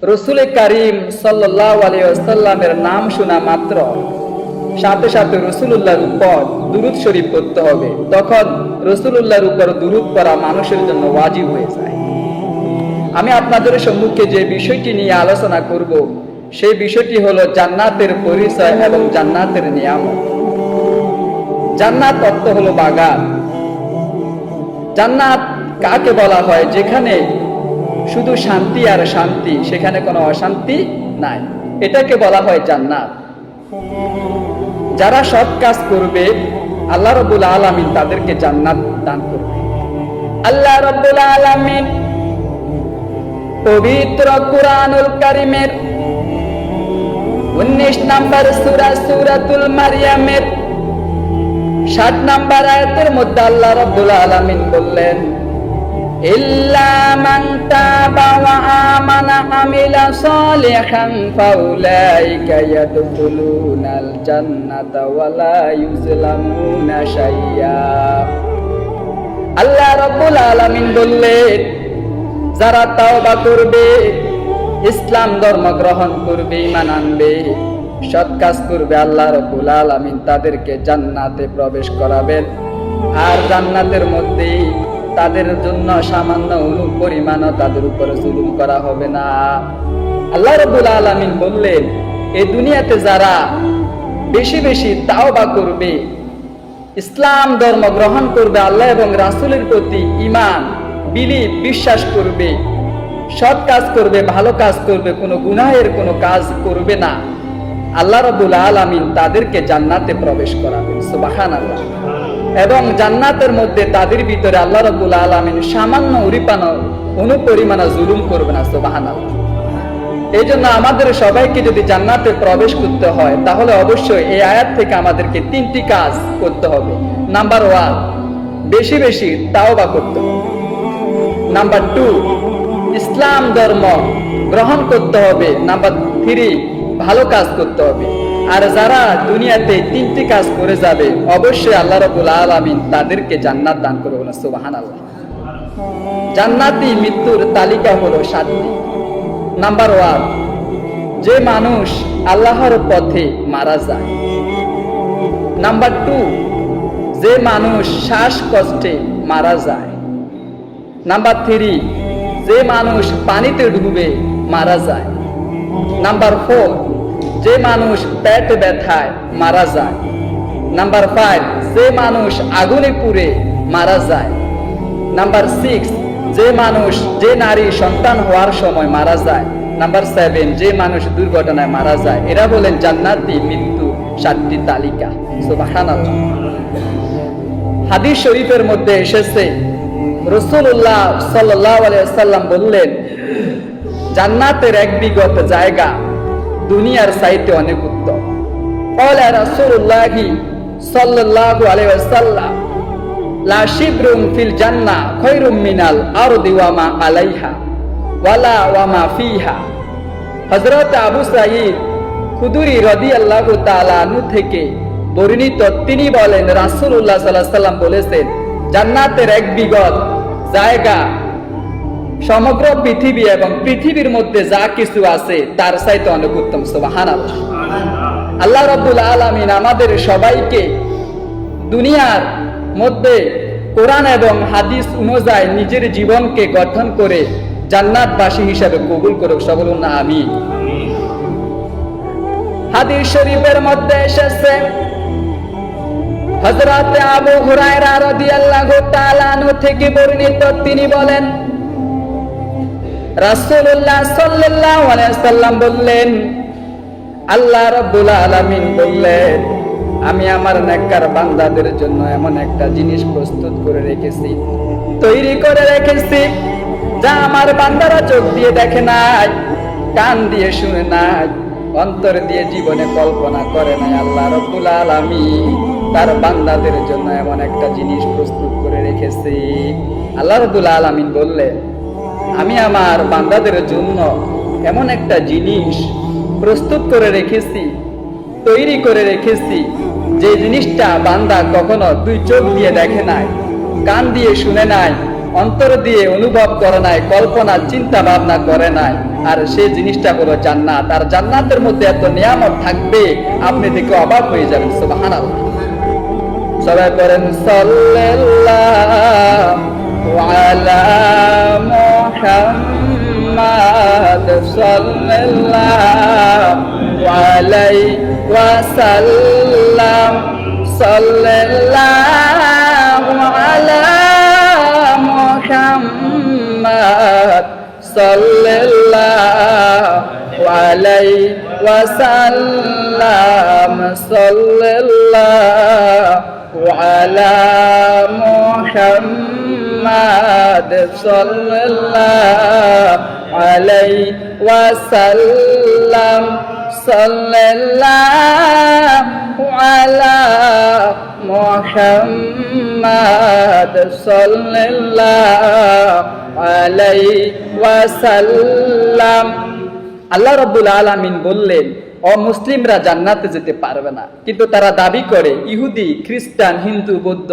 রসুল করিম সাল্লাল্লাহু আলাইহি ওয়াসাল্লামের নাম শোনা মাত্র সাথে সাথে রসুলুল্লাহর উপর দুরূদ শরীফ পড়তে হবে। তখন রসুলুল্লাহর উপর দুরূদ পড়া মানুষের জন্য ওয়াজিব হয়ে যায়। আমি আপনাদের সম্মুখে যে বিষয়টি নিয়ে আলোচনা করব, সেই বিষয়টি হলো জান্নাতের পরিচয় এবং জান্নাতের নিয়ামত। জান্নাত অর্থ হলো বাগান। জান্নাত কাকে বলা হয়? যেখানে শুধু শান্তি আর শান্তি, সেখানে কোনো অশান্তি নাই, এটাকে বলা হয় জান্নাত। যারা সৎ কাজ করবে আল্লাহ রাব্বুল আলামিন তাদেরকে জান্নাত দান করবে। আল্লাহ রাব্বুল আলামিন পবিত্র কুরআনুল কারীমের 19 নম্বর সূরা সূরাতুল মারইয়ামের 60 নম্বর আয়াতের মধ্যে আল্লাহ রাব্বুল আলামিন বললেন, ইল্লা মান তাবা ওয়া আমানা আমিলা সালিহান ফাউলাইকা ইয়াদখুলুনাল জান্নাতা ওয়া লা ইউজলামুনা শাইয়্যা। আল্লাহ রাব্বুল আলামিন বললেন, যারা তাওবা করবে, ইসলাম ধর্ম গ্রহণ করবে, ঈমান আনবে, সৎ কাজ করবে, আল্লাহ রাব্বুল আলামিন তাদেরকে জান্নাতে প্রবেশ করাবেন। আর জান্নাতের মধ্যে তাদের জন্য সামান্য পরিমাণও তাদের উপরে জুলুম করা হবে না। আল্লাহ রাব্বুল আলামিন বললেন, এই দুনিয়াতে যারা বেশি বেশি তাওবা করবে, ইসলাম ধর্ম গ্রহণ করবে, আল্লাহ এবং রাসূলের প্রতি ঈমান বিশ্বাস করবে, সৎ কাজ করবে, ভালো কাজ করবে, কোনো গুনাহের কোনো কাজ করবে না, আল্লাহ রাব্বুল আলামিন তাদেরকে জান্নাতে প্রবেশ করাবেন। সুবহানাল্লাহ। এবং জান্নাতের মধ্যে তাদের ভিতরে আল্লাহ রাব্বুল আলামিন সামান্য অনুপরিমাণ জুলুম করবে না। সুবহানাল্লাহ। এই জন্য আমাদের সবাইকে যদি জান্নাতে প্রবেশ করতে হয়, তাহলে অবশ্যই এই আয়াত থেকে আমাদেরকে 3টি কাজ করতে হবে। নাম্বার 1, বেশি বেশি তাওবা করতে হবে। নাম্বার 2, ইসলাম ধর্ম গ্রহণ করতে হবে। নাম্বার 3, ভালো কাজ করতে হবে। আর যারা দুনিয়াতে 3টি কাজ করে যাবে, অবশ্যই আল্লাহ রাব্বুল আলামিন তাদেরকে জান্নাত দান করবেন। সুবহানাল্লাহ। জান্নাতি মৃত্যুর তালিকা হলো 7টি। নাম্বার 1, যে মানুষ আল্লাহর পথে মারা যায়। নাম্বার 2, যে মানুষ শ্বাসকষ্টে মারা যায়। নাম্বার 3, যে মানুষ পানিতে ডুবে মারা যায়। নাম্বার 4, যে মানুষ পেট ব্যথায় মারা যায়। নাম্বার 5, যে মানুষ আগুনে পুড়ে মারা যায়। নাম্বার 6, যে নারী সন্তান হওয়ার সময় মারা যায়। নাম্বার 7, যে মানুষ দুর্ঘটনায় মারা যায়। এরা বলেন জান্নাতি মৃত্যু 7টি তালিকা। সুবহানাল্লাহ। হাদিস শরীফের মধ্যে এসেছে, রাসূলুল্লাহ সাল্লাল্লাহু আলাইহি ওয়াসাল্লাম বললেন, জান্নাতের 1 বিঘত জায়গা দুনিয়ার চাইতে অনেক উত্তম। ক্বালা রাসূলুল্লাহ সাল্লাল্লাহু আলাইহি ওয়াসাল্লাম, লা শিবরুন ফিল জান্নাহ খায়রুম মিনাল আরদি ওয়া মা আলাইহা ওয়ালা ওয়া মা ফিহা। হযরত আবু সাঈদ খুদরি রাদিয়াল্লাহু তাআলা আনহু থেকে বর্ণিত, তিনি বলেন, রাসূলুল্লাহ সাল্লাল্লাহু আলাইহি ওয়াসাল্লাম বলেছেন, জান্নাতের 1 বিঘত জায়গা সমগ্র পৃথিবী এবং পৃথিবীর মধ্যে যা কিছু আছে তার চাইতে অনেক উত্তম। সুবহানাল্লাহ। আল্লাহ রাব্বুল আলামিন আমাদের সবাইকে দুনিয়ার মধ্যে কোরআন এবং হাদিস অনুযায়ী নিজের জীবনকে গঠন করে জান্নাতবাসী হিসেবে কবুল করুক। সকল বলুন আমিন। হাদিস শরীফের মধ্যে এসেছে, হযরত আবু হুরায়রা রাদিয়াল্লাহু তাআলা আনহু থেকে বর্ণিত, তিনি বলেন, রাসূলুল্লাহ সাল্লাল্লাহু আলাইহি ওয়াসাল্লাম বললেন, আল্লাহ রাব্বুল আলামিন বললেন, আমি আমার নেককার বান্দাদের জন্য এমন একটা জিনিস প্রস্তুত করে রেখেছি, তৈরি করে রেখেছি, যা আমার বান্দারা চোখ দিয়ে দেখে নাই, কান দিয়ে শুনে নাই, অন্তর দিয়ে জীবনে কল্পনা করে নাই। আল্লাহ রাব্বুল আলামিন তার বান্দাদের জন্য এমন একটা জিনিস প্রস্তুত করে রেখেছি। আল্লাহ রাব্বুল আলামিন বললেন, আমি আমার বান্দাদের জন্য এমন একটা জিনিস প্রস্তুত করে রেখেছি, তৈরি করে রেখেছি, যে জিনিসটা বান্দা কখনো 2 চোখ দিয়ে দেখে নাই, কান দিয়ে শুনে নাই, অন্তর দিয়ে অনুভব করে নাই, কল্পনা চিন্তা ভাবনা করে নাই, আর সেই জিনিসটা হলো জান্নাত। আর জান্নাতের মধ্যে এত নিয়ামত থাকবে, আপনি দেখে অবাক হয়ে যাবেন। সুবহানাল্লাহ। সবাই করেন সাল্লাল্লাহু আলা মুহাম্মাদ সাল্লাল্লাহু আলাইহি ওয়াসাল্লাম সাল্লাল্লাহু আলা মুহাম্মাদ সাল্লাল্লাহু আলাইহি ওয়াসাল্লাম সাল্লাল্লাহু আলা মুহাম্মাদ সাল্লাল্লাহু আলাইহি ওয়াসাল্লাম সাল্লাল্লাহু আলা মুহাম্মাদ সাল্লাল্লাহু আলাইহি ওয়াসাল্লাম। আল্লাহ রাব্বুল আলামিন বললেন, অমুসলিমরা জান্নাতে যেতে পারবে না, কিন্তু তারা দাবি করে, ইহুদি, খ্রিস্টান, হিন্দু, বৌদ্ধ,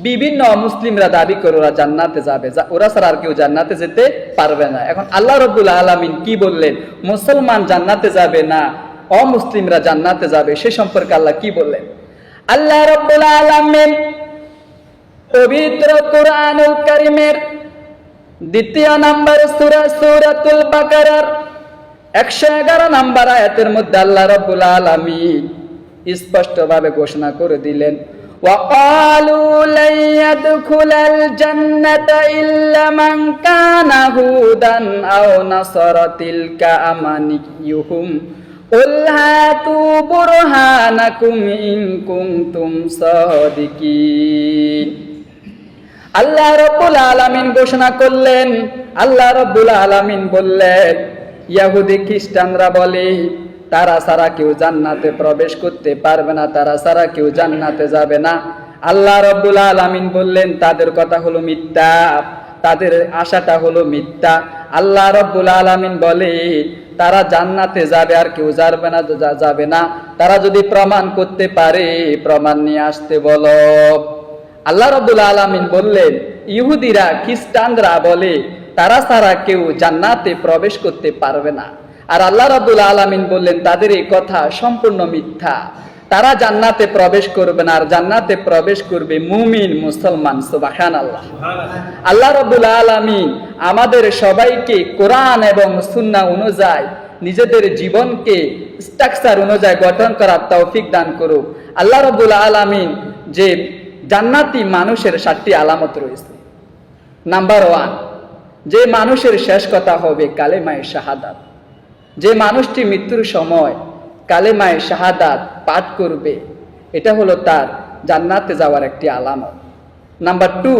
বিভিন্ন অমুসলিমরা দাবি করে ওরা জান্নাতে যাবে, ওরা ছাড়া আর কেউ জান্নাতে যেতে পারবে না। এখন আল্লাহ রাব্বুল আলামিন কি বললেন? মুসলমান জান্নাতে যাবে না, অমুসলিমরা জান্নাতে যাবে, সে সম্পর্কে আল্লাহ কি বললেন? আল্লাহ রাব্বুল আলামিন পবিত্র কুরআনুল কারীমের 2 নম্বর সূরা সূরাতুল বাকারার 111 নম্বর আয়াতের মধ্যে আল্লাহ রাব্বুল আলামিন স্পষ্টভাবে ঘোষণা করে দিলেন, وَقَالُوا لَن يَدْخُلَ الْجَنَّةَ إِلَّا مَنْ كَانَ هُودًا أَوْ نَصَارَىٰ تِلْكَ أَمَانِيُّهُمْ قُلْ هَاتُوا بُرْهَانَكُمْ إِن كُنتُمْ صَادِقِينَ। আল্লাহ রাব্বুল আলামিন ঘোষণা করলেন, আল্লাহ রাব্বুল আলামিন বললেন, ইহুদি খ্রিস্টানরা বলে তারা ছাড়া কেউ জান্নাতে প্রবেশ করতে পারবে না, তারা ছাড়া কেউ জান্নাতে যাবে না। আল্লাহ রাব্বুল আলামিন বললেন, তাদের কথা হলো মিথ্যা, তাদের আশাটা হলো মিথ্যা। আল্লাহ রাব্বুল আলামিন বলে তারা জান্নাতে যাবে আর কেউ যাবে না। তারা যদি প্রমাণ করতে পারে, প্রমাণ নিয়ে আসতে বলো। আল্লাহ রাব্বুল আলামিন বললেন, ইহুদিরা খ্রিস্টানরা বলে তারা ছাড়া কেউ জান্নাতে প্রবেশ করতে পারবে না। আর আল্লাহ রাব্বুল আলামিন বললেন তাদের এই কথা সম্পূর্ণ মিথ্যা, তারা জান্নাতে প্রবেশ করবে না, আর জান্নাতে প্রবেশ করবে মুমিন, মুসলমান। সুবহানাল্লাহ। আল্লাহ রাব্বুল আলামিন আমাদের সবাইকে কোরআন এবং সুন্নাহ অনুযায়ী নিজেদের জীবনকে স্ট্রাকচার অনুযায়ী গঠন করার তৌফিক দান করুক। আল্লাহ রাব্বুল আলামিন যে জান্নাতি মানুষের 7টি আলামত রয়েছে। নাম্বার 1, যে মানুষের শেষ কথা হবে কালেমায়ে শাহাদাত, যে মানুষটি মৃত্যুর সময় কালেমায়ে শাহাদাত পাঠ করবে, এটা হলো তার জান্নাতে যাওয়ার একটি আলামত। নাম্বার 2,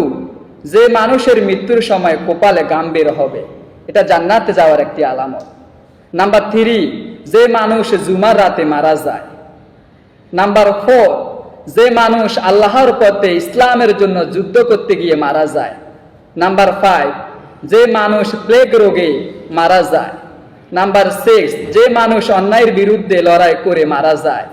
যে মানুষের মৃত্যুর সময় কপালে ঘাম বের হবে, এটা জান্নাতে যাওয়ার একটি আলামত। নাম্বার 3, যে মানুষ জুমার রাতে মারা যায়। নাম্বার 4, যে মানুষ আল্লাহর পথে ইসলামের জন্য যুদ্ধ করতে গিয়ে মারা যায়। নাম্বার 5, যে মানুষ প্লেগ রোগে মারা যায়। নাম্বার 6, যে মানুষ অন্যায়ের বিরুদ্ধে লড়াই করে মারা যায়।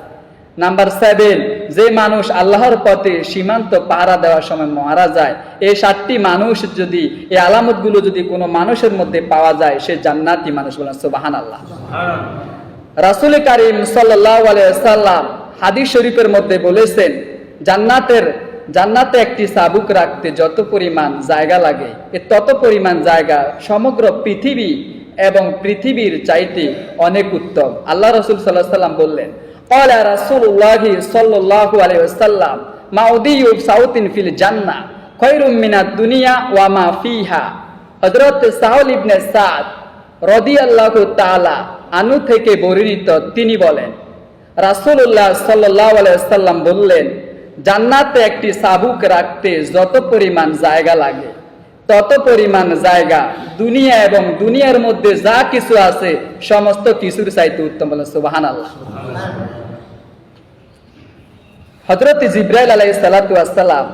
নাম্বার 7, যে মানুষ আল্লাহর পথে সীমান্ত পাহারা দেওয়ার সময় মারা যায়। এই 7টি মানুষ যদি, এই আলামতগুলো যদি কোনো মানুষের মধ্যে পাওয়া যায়, সে জান্নাতি মানুষ। বলেন সুবহানাল্লাহ। রাসূল কারীম সাল্লাল্লাহু আলাইহি ওয়াসাল্লাম হাদিস শরীফের মধ্যে বলেছেন, জান্নাতে একটি চাবুক রাখতে যত পরিমাণ জায়গা লাগে, তত পরিমাণ জায়গা সমগ্র পৃথিবী এবং পৃথিবীর চাইতে অনেক উত্তম। আল্লাহ রাসূল সাল্লাল্লাহু আলাইহি ওয়াসাল্লাম বললেন, ক্বালা রাসূলুল্লাহি সাল্লাল্লাহু আলাইহি ওয়াসাল্লাম মাউদিয়ু সাউতিন ফিল জান্নাহ খায়রুম মিনাদ দুনিয়া ওয়া মা ফিহা। হযরত সাহল ইবনে সাদ রাদিয়াল্লাহু তাআলা আনহু থেকে বর্ণিত, তিনি বলেন, রাসূলুল্লাহ সাল্লাল্লাহু আলাইহি ওয়াসাল্লাম বললেন, জান্নাতে একটি চাবুক রাখতে যত পরিমাণ জায়গা লাগে, তত পরিমাণ জায়গা দুনিয়া এবং দুনিয়ার মধ্যে যা কিছু আছে সমস্ত কিছুর চাইতে উত্তম। বলেন সুবহানাল্লাহ। হযরত জিবরাইল আলাইহিস সালাতু ওয়াস সালাম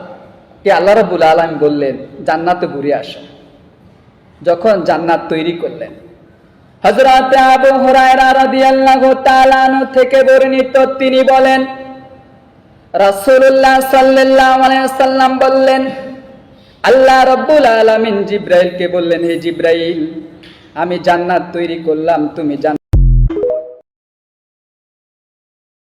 কে আল্লাহ রাব্বুল আলামিন বললেন, জান্নাতে ঘুরে আসো। যখন জান্নাত তৈরি করলেন, হযরত আবু হুরায়রা রাদিয়াল্লাহু তাআলা আনহু থেকে বর্ণিত, তিনি বলেন, রাসূলুল্লাহ সাল্লাল্লাহু আলাইহি ওয়াসাল্লাম বললেন, আল্লাহ রাব্বুল আলামিন জিব্রাইলকে বললেন, হে জিব্রাইল, আমি জান্নাত তৈরি করলাম, তুমি